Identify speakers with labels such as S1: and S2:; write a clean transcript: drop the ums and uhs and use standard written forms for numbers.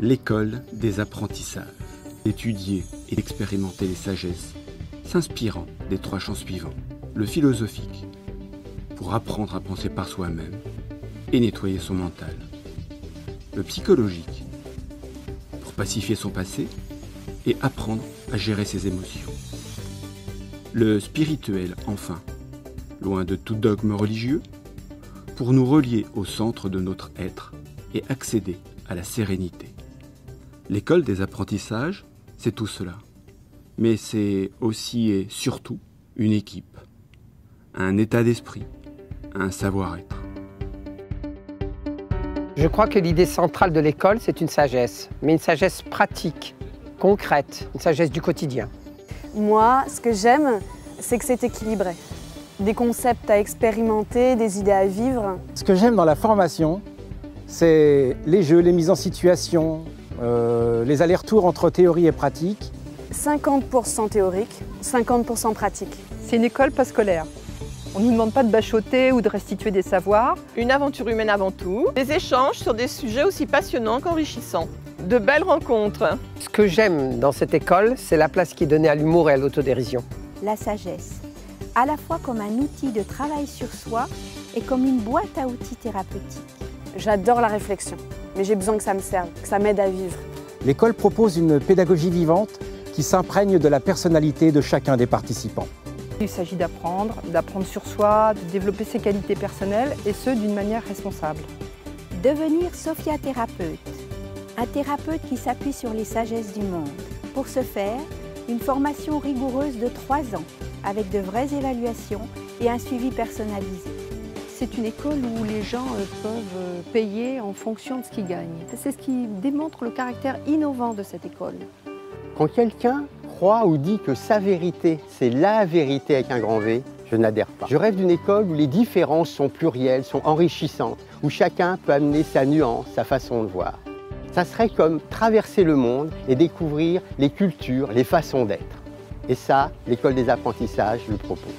S1: L'école des apprentissages. Étudier et expérimenter les sagesses, s'inspirant des trois champs suivants. Le philosophique, pour apprendre à penser par soi-même et nettoyer son mental. Le psychologique, pour pacifier son passé et apprendre à gérer ses émotions. Le spirituel, enfin, loin de tout dogme religieux, pour nous relier au centre de notre être et accéder à la sérénité. L'école des apprentissages, c'est tout cela. Mais c'est aussi et surtout une équipe, un état d'esprit, un savoir-être.
S2: Je crois que l'idée centrale de l'école, c'est une sagesse, mais une sagesse pratique, concrète, une sagesse du quotidien.
S3: Moi, ce que j'aime, c'est que c'est équilibré. Des concepts à expérimenter, des idées à vivre.
S4: Ce que j'aime dans la formation, c'est les jeux, les mises en situation, les allers-retours entre théorie et pratique.
S3: 50% théorique, 50% pratique.
S5: C'est une école pas scolaire. On ne nous demande pas de bachoter ou de restituer des savoirs.
S6: Une aventure humaine avant tout, des échanges sur des sujets aussi passionnants qu'enrichissants. De belles rencontres.
S2: Ce que j'aime dans cette école, c'est la place qui est donnée à l'humour et à l'autodérision.
S7: La sagesse, à la fois comme un outil de travail sur soi et comme une boîte à outils thérapeutique.
S3: J'adore la réflexion, mais j'ai besoin que ça me serve, que ça m'aide à vivre.
S4: L'école propose une pédagogie vivante qui s'imprègne de la personnalité de chacun des participants.
S5: Il s'agit d'apprendre sur soi, de développer ses qualités personnelles et ce, d'une manière responsable.
S7: Devenir Sophia thérapeute, un thérapeute qui s'appuie sur les sagesses du monde. Pour ce faire, une formation rigoureuse de 3 ans, avec de vraies évaluations et un suivi personnalisé.
S8: C'est une école où les gens peuvent payer en fonction de ce qu'ils gagnent. C'est ce qui démontre le caractère innovant de cette école.
S9: Quand quelqu'un croit ou dit que sa vérité, c'est la vérité avec un grand V, je n'adhère pas. Je rêve d'une école où les différences sont plurielles, sont enrichissantes, où chacun peut amener sa nuance, sa façon de voir. Ça serait comme traverser le monde et découvrir les cultures, les façons d'être. Et ça, l'école des apprentissages le propose.